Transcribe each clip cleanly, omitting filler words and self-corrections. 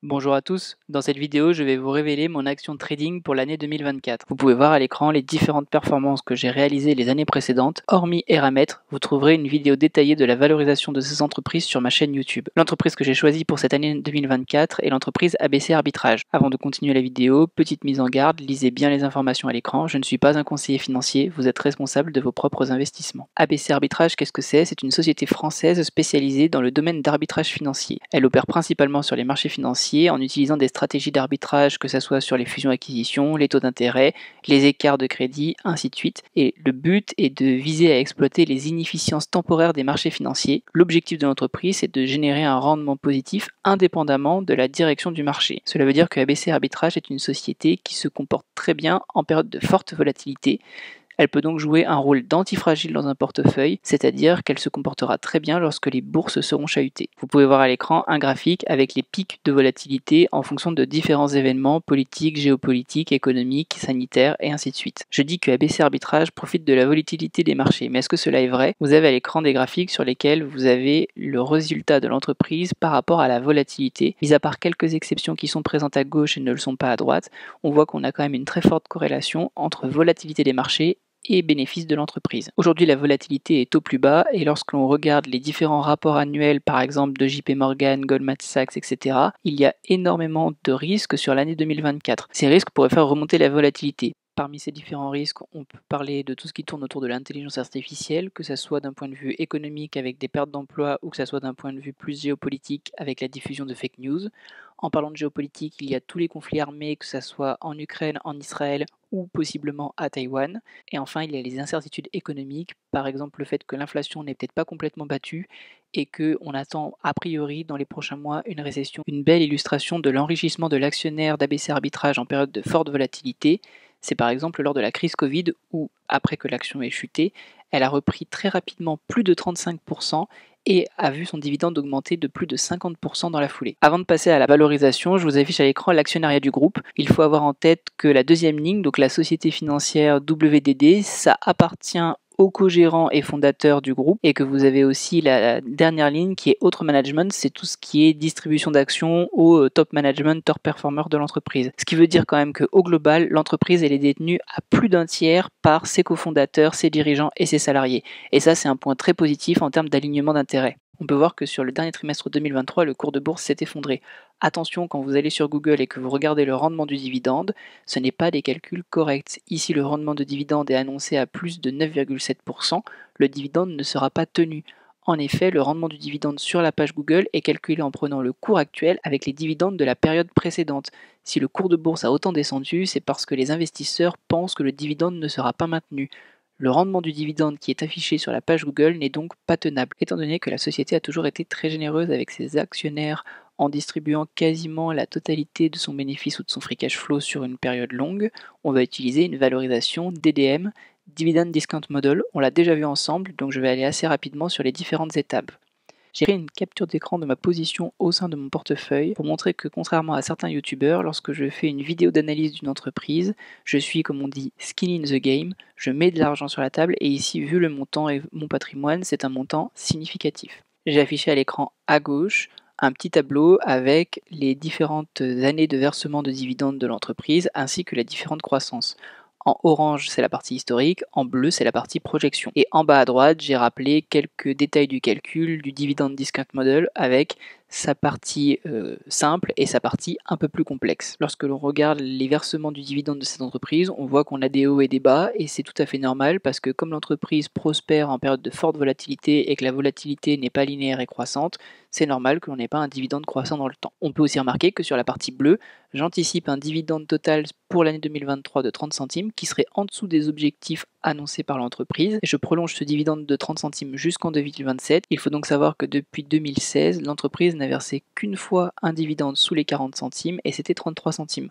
Bonjour à tous, dans cette vidéo je vais vous révéler mon action trading pour l'année 2024. Vous pouvez voir à l'écran les différentes performances que j'ai réalisées les années précédentes. Hormis Eramet, vous trouverez une vidéo détaillée de la valorisation de ces entreprises sur ma chaîne YouTube. L'entreprise que j'ai choisie pour cette année 2024 est l'entreprise ABC Arbitrage. Avant de continuer la vidéo, petite mise en garde, lisez bien les informations à l'écran, je ne suis pas un conseiller financier, vous êtes responsable de vos propres investissements. ABC Arbitrage, qu'est-ce que c'est? C'est une société française spécialisée dans le domaine d'arbitrage financier. Elle opère principalement sur les marchés financiers en utilisant des stratégies d'arbitrage, que ce soit sur les fusions-acquisitions, les taux d'intérêt, les écarts de crédit, ainsi de suite. Et le but est de viser à exploiter les inefficiences temporaires des marchés financiers. L'objectif de l'entreprise est de générer un rendement positif indépendamment de la direction du marché. Cela veut dire que ABC Arbitrage est une société qui se comporte très bien en période de forte volatilité. Elle peut donc jouer un rôle d'antifragile dans un portefeuille, c'est-à-dire qu'elle se comportera très bien lorsque les bourses seront chahutées. Vous pouvez voir à l'écran un graphique avec les pics de volatilité en fonction de différents événements politiques, géopolitiques, économiques, sanitaires et ainsi de suite. Je dis que ABC Arbitrage profite de la volatilité des marchés, mais est-ce que cela est vrai? Vous avez à l'écran des graphiques sur lesquels vous avez le résultat de l'entreprise par rapport à la volatilité. Mis à part quelques exceptions qui sont présentes à gauche et ne le sont pas à droite, on voit qu'on a quand même une très forte corrélation entre volatilité des marchés et bénéfices de l'entreprise. Aujourd'hui, la volatilité est au plus bas et lorsque l'on regarde les différents rapports annuels, par exemple de JP Morgan, Goldman Sachs, etc., il y a énormément de risques sur l'année 2024. Ces risques pourraient faire remonter la volatilité. Parmi ces différents risques, on peut parler de tout ce qui tourne autour de l'intelligence artificielle, que ce soit d'un point de vue économique avec des pertes d'emplois ou que ce soit d'un point de vue plus géopolitique avec la diffusion de fake news. En parlant de géopolitique, il y a tous les conflits armés, que ce soit en Ukraine, en Israël ou possiblement à Taïwan. Et enfin, il y a les incertitudes économiques, par exemple le fait que l'inflation n'est peut-être pas complètement battue et qu'on attend a priori dans les prochains mois une récession. Une belle illustration de l'enrichissement de l'actionnaire d'ABC Arbitrage en période de forte volatilité, c'est par exemple lors de la crise Covid où, après que l'action ait chuté, elle a repris très rapidement plus de 35% et a vu son dividende augmenter de plus de 50% dans la foulée. Avant de passer à la valorisation, je vous affiche à l'écran l'actionnariat du groupe. Il faut avoir en tête que la deuxième ligne, donc la société financière WDD, ça appartient au co-gérant et fondateur du groupe, et que vous avez aussi la dernière ligne qui est autre management, c'est tout ce qui est distribution d'actions au top management, top performer de l'entreprise. Ce qui veut dire quand même qu'au global, l'entreprise elle est détenue à plus d'un tiers par ses cofondateurs, ses dirigeants et ses salariés. Et ça, c'est un point très positif en termes d'alignement d'intérêts. On peut voir que sur le dernier trimestre 2023, le cours de bourse s'est effondré. Attention, quand vous allez sur Google et que vous regardez le rendement du dividende, ce n'est pas des calculs corrects. Ici, le rendement de dividende est annoncé à plus de 9,7%. Le dividende ne sera pas tenu. En effet, le rendement du dividende sur la page Google est calculé en prenant le cours actuel avec les dividendes de la période précédente. Si le cours de bourse a autant descendu, c'est parce que les investisseurs pensent que le dividende ne sera pas maintenu. Le rendement du dividende qui est affiché sur la page Google n'est donc pas tenable, étant donné que la société a toujours été très généreuse avec ses actionnaires en distribuant quasiment la totalité de son bénéfice ou de son free cash flow sur une période longue. On va utiliser une valorisation DDM, Dividend Discount Model. On l'a déjà vu ensemble, donc je vais aller assez rapidement sur les différentes étapes. J'ai pris une capture d'écran de ma position au sein de mon portefeuille pour montrer que contrairement à certains youtubeurs, lorsque je fais une vidéo d'analyse d'une entreprise, je suis comme on dit skin in the game, je mets de l'argent sur la table et ici vu le montant et mon patrimoine, c'est un montant significatif. J'ai affiché à l'écran à gauche un petit tableau avec les différentes années de versement de dividendes de l'entreprise ainsi que les différentes croissances. En orange, c'est la partie historique, en bleu, c'est la partie projection. Et en bas à droite, j'ai rappelé quelques détails du calcul du dividend discount model avec sa partie simple et sa partie un peu plus complexe. Lorsque l'on regarde les versements du dividende de cette entreprise, on voit qu'on a des hauts et des bas et c'est tout à fait normal parce que comme l'entreprise prospère en période de forte volatilité et que la volatilité n'est pas linéaire et croissante, c'est normal que l'on n'ait pas un dividende croissant dans le temps. On peut aussi remarquer que sur la partie bleue, j'anticipe un dividende total pour l'année 2023 de 30 centimes qui serait en dessous des objectifs annoncés par l'entreprise et je prolonge ce dividende de 30 centimes jusqu'en 2027. Il faut donc savoir que depuis 2016, l'entreprise n'a versé qu'une fois un dividende sous les 40 centimes et c'était 33 centimes.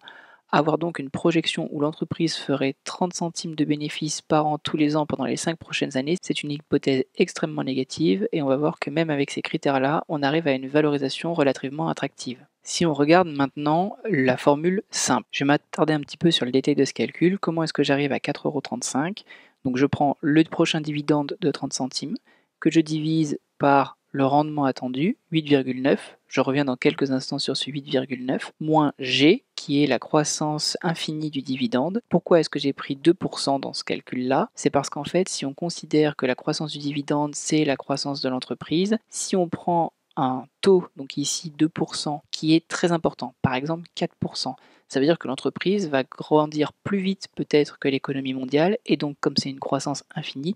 Avoir donc une projection où l'entreprise ferait 30 centimes de bénéfices par an tous les ans pendant les 5 prochaines années, c'est une hypothèse extrêmement négative et on va voir que même avec ces critères-là, on arrive à une valorisation relativement attractive. Si on regarde maintenant la formule simple, je vais m'attarder un petit peu sur le détail de ce calcul. Comment est-ce que j'arrive à 4,35 €? Donc je prends le prochain dividende de 30 centimes que je divise par le rendement attendu, 8,9, je reviens dans quelques instants sur ce 8,9, moins G, qui est la croissance infinie du dividende. Pourquoi est-ce que j'ai pris 2% dans ce calcul-là? C'est parce qu'en fait, si on considère que la croissance du dividende, c'est la croissance de l'entreprise, si on prend un taux, donc ici 2%, qui est très important, par exemple 4%, ça veut dire que l'entreprise va grandir plus vite peut-être que l'économie mondiale, et donc comme c'est une croissance infinie,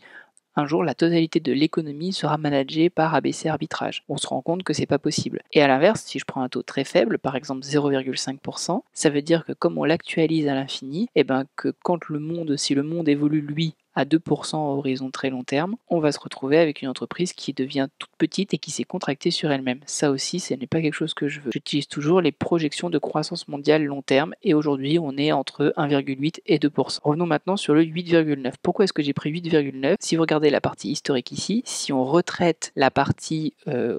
un jour la totalité de l'économie sera managée par ABC Arbitrage. On se rend compte que c'est pas possible. Et à l'inverse, si je prends un taux très faible, par exemple 0,5%, ça veut dire que comme on l'actualise à l'infini, et ben que si le monde évolue lui à 2% à horizon très long terme, on va se retrouver avec une entreprise qui devient toute petite et qui s'est contractée sur elle-même. Ça aussi, ce n'est pas quelque chose que je veux. J'utilise toujours les projections de croissance mondiale long terme et aujourd'hui, on est entre 1,8 et 2%. Revenons maintenant sur le 8,9. Pourquoi est-ce que j'ai pris 8,9? Si vous regardez la partie historique ici, si on retraite la partie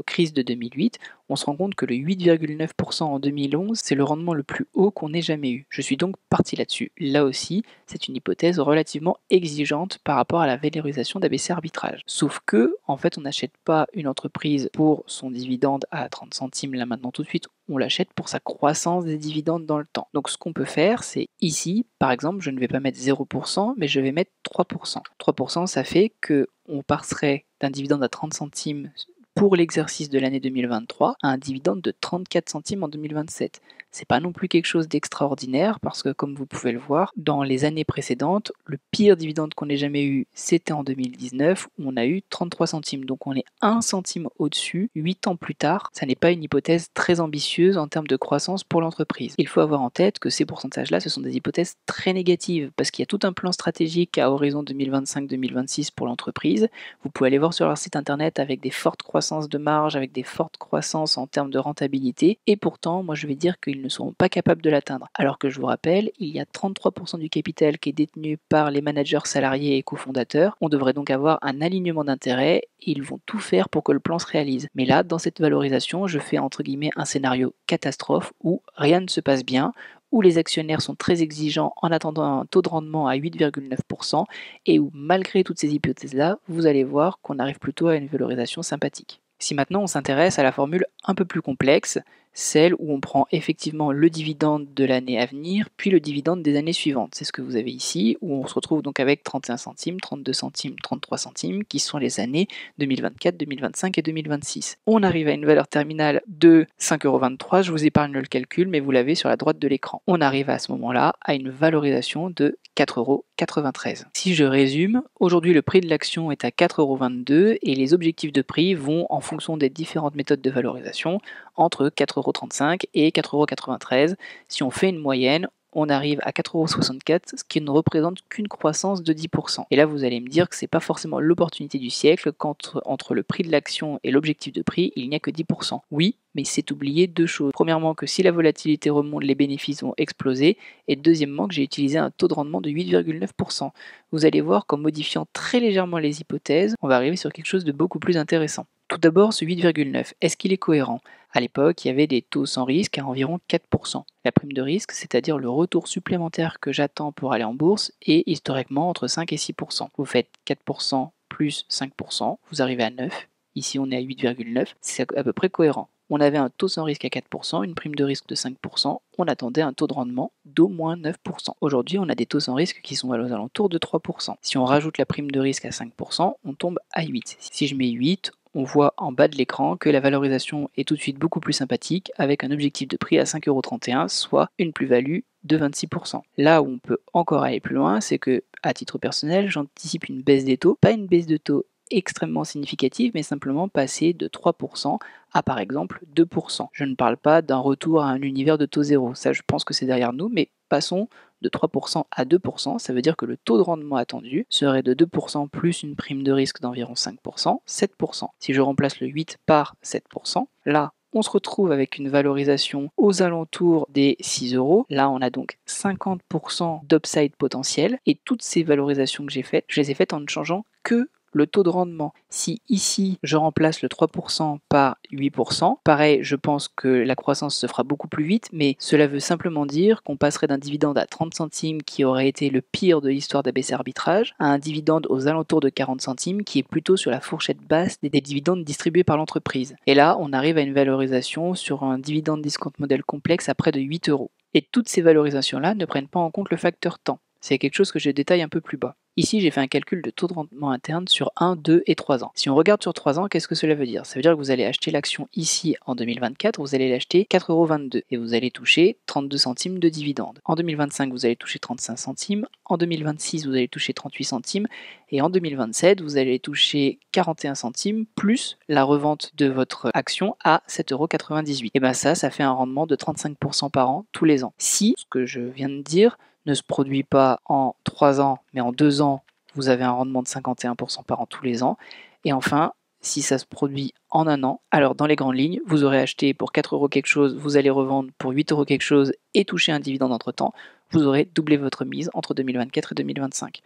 crise de 2008, on se rend compte que le 8,9% en 2011, c'est le rendement le plus haut qu'on ait jamais eu. Je suis donc parti là-dessus. Là aussi, c'est une hypothèse relativement exigeante par rapport à la valorisation d'ABC Arbitrage. Sauf que, en fait, on n'achète pas une entreprise pour son dividende à 30 centimes là maintenant tout de suite, on l'achète pour sa croissance des dividendes dans le temps. Donc ce qu'on peut faire, c'est ici, par exemple, je ne vais pas mettre 0%, mais je vais mettre 3%. 3%, ça fait qu'on passerait d'un dividende à 30 centimes pour l'exercice de l'année 2023 à un dividende de 34 centimes en 2027. C'est pas non plus quelque chose d'extraordinaire parce que comme vous pouvez le voir, dans les années précédentes, le pire dividende qu'on ait jamais eu, c'était en 2019 où on a eu 33 centimes. Donc on est 1 centime au-dessus, 8 ans plus tard. Ça n'est pas une hypothèse très ambitieuse en termes de croissance pour l'entreprise. Il faut avoir en tête que ces pourcentages-là, ce sont des hypothèses très négatives parce qu'il y a tout un plan stratégique à horizon 2025-2026 pour l'entreprise. Vous pouvez aller voir sur leur site internet avec des fortes croissances de marge, avec des fortes croissances en termes de rentabilité et pourtant, moi je vais dire qu'ils ne seront pas capables de l'atteindre. Alors que je vous rappelle, il y a 33% du capital qui est détenu par les managers salariés et cofondateurs. On devrait donc avoir un alignement d'intérêts et ils vont tout faire pour que le plan se réalise. Mais là, dans cette valorisation, je fais entre guillemets un scénario catastrophe où rien ne se passe bien, où les actionnaires sont très exigeants en attendant un taux de rendement à 8,9% et où malgré toutes ces hypothèses-là, vous allez voir qu'on arrive plutôt à une valorisation sympathique. Si maintenant on s'intéresse à la formule un peu plus complexe, celle où on prend effectivement le dividende de l'année à venir, puis le dividende des années suivantes. C'est ce que vous avez ici, où on se retrouve donc avec 31 centimes, 32 centimes, 33 centimes, qui sont les années 2024, 2025 et 2026. On arrive à une valeur terminale de 5,23 €, je vous épargne le calcul, mais vous l'avez sur la droite de l'écran. On arrive à ce moment-là à une valorisation de 4,93 €. Si je résume, aujourd'hui le prix de l'action est à 4,22 € et les objectifs de prix vont, en fonction des différentes méthodes de valorisation, entre 4,35 € et 4,93 €. Si on fait une moyenne, on arrive à 4,64 €, ce qui ne représente qu'une croissance de 10%. Et là, vous allez me dire que c'est pas forcément l'opportunité du siècle quand entre le prix de l'action et l'objectif de prix, il n'y a que 10%. Oui, mais c'est oublier deux choses. Premièrement, que si la volatilité remonte, les bénéfices vont exploser. Et deuxièmement, que j'ai utilisé un taux de rendement de 8,9%. Vous allez voir qu'en modifiant très légèrement les hypothèses, on va arriver sur quelque chose de beaucoup plus intéressant. Tout d'abord, ce 8,9, est-ce qu'il est cohérent? À l'époque, il y avait des taux sans risque à environ 4%. La prime de risque, c'est-à-dire le retour supplémentaire que j'attends pour aller en bourse, est historiquement entre 5 et 6%. Vous faites 4% plus 5%, vous arrivez à 9. Ici, on est à 8,9, c'est à peu près cohérent. On avait un taux sans risque à 4%, une prime de risque de 5%, on attendait un taux de rendement d'au moins 9%. Aujourd'hui, on a des taux sans risque qui sont aux alentours de 3%. Si on rajoute la prime de risque à 5%, on tombe à 8. Si je mets 8, on voit en bas de l'écran que la valorisation est tout de suite beaucoup plus sympathique avec un objectif de prix à 5,31 €, soit une plus-value de 26%. Là où on peut encore aller plus loin, c'est que, à titre personnel, j'anticipe une baisse des taux, pas une baisse de taux extrêmement significative, mais simplement passer de 3% à par exemple 2%. Je ne parle pas d'un retour à un univers de taux zéro, ça je pense que c'est derrière nous, mais passons de 3% à 2%, ça veut dire que le taux de rendement attendu serait de 2% plus une prime de risque d'environ 5%, 7%. Si je remplace le 8 par 7%, là, on se retrouve avec une valorisation aux alentours des 6 €. Là, on a donc 50% d'upside potentiel. Et toutes ces valorisations que j'ai faites, je les ai faites en ne changeant que le taux de rendement. Si ici je remplace le 3% par 8%, pareil, je pense que la croissance se fera beaucoup plus vite, mais cela veut simplement dire qu'on passerait d'un dividende à 30 centimes qui aurait été le pire de l'histoire d'ABC Arbitrage à un dividende aux alentours de 40 centimes qui est plutôt sur la fourchette basse des dividendes distribués par l'entreprise. Et là, on arrive à une valorisation sur un dividende discount model complexe à près de 8 euros. Et toutes ces valorisations-là ne prennent pas en compte le facteur temps. C'est quelque chose que je détaille un peu plus bas. Ici, j'ai fait un calcul de taux de rendement interne sur 1, 2 et 3 ans. Si on regarde sur 3 ans, qu'est-ce que cela veut dire? Ça veut dire que vous allez acheter l'action ici en 2024, vous allez l'acheter 4,22€ et vous allez toucher 32 centimes de dividendes. En 2025, vous allez toucher 35 centimes. En 2026, vous allez toucher 38 centimes. Et en 2027, vous allez toucher 41 centimes plus la revente de votre action à 7,98€. Et bien ça fait un rendement de 35% par an tous les ans. Si ce que je viens de dire ne se produit pas en 3 ans, mais en 2 ans, vous avez un rendement de 51% par an tous les ans. Et enfin, si ça se produit en un an, alors dans les grandes lignes, vous aurez acheté pour 4 euros quelque chose, vous allez revendre pour 8 euros quelque chose et toucher un dividende entre-temps, vous aurez doublé votre mise entre 2024 et 2025.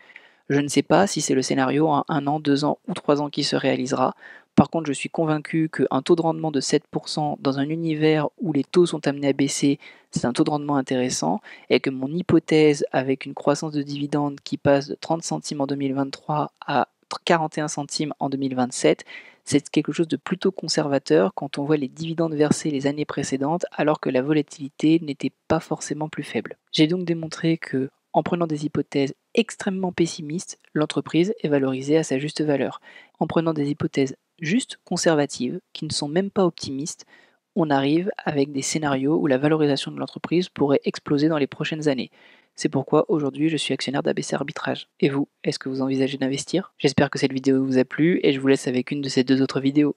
Je ne sais pas si c'est le scénario en 1 an, 2 ans ou 3 ans qui se réalisera. Par contre, je suis convaincu qu'un taux de rendement de 7% dans un univers où les taux sont amenés à baisser, c'est un taux de rendement intéressant et que mon hypothèse avec une croissance de dividendes qui passe de 30 centimes en 2023 à 41 centimes en 2027, c'est quelque chose de plutôt conservateur quand on voit les dividendes versés les années précédentes alors que la volatilité n'était pas forcément plus faible. J'ai donc démontré que en prenant des hypothèses extrêmement pessimistes, l'entreprise est valorisée à sa juste valeur. En prenant des hypothèses juste conservatives, qui ne sont même pas optimistes, on arrive avec des scénarios où la valorisation de l'entreprise pourrait exploser dans les prochaines années. C'est pourquoi aujourd'hui je suis actionnaire d'ABC Arbitrage. Et vous, est-ce que vous envisagez d'investir? J'espère que cette vidéo vous a plu et je vous laisse avec une de ces 2 autres vidéos.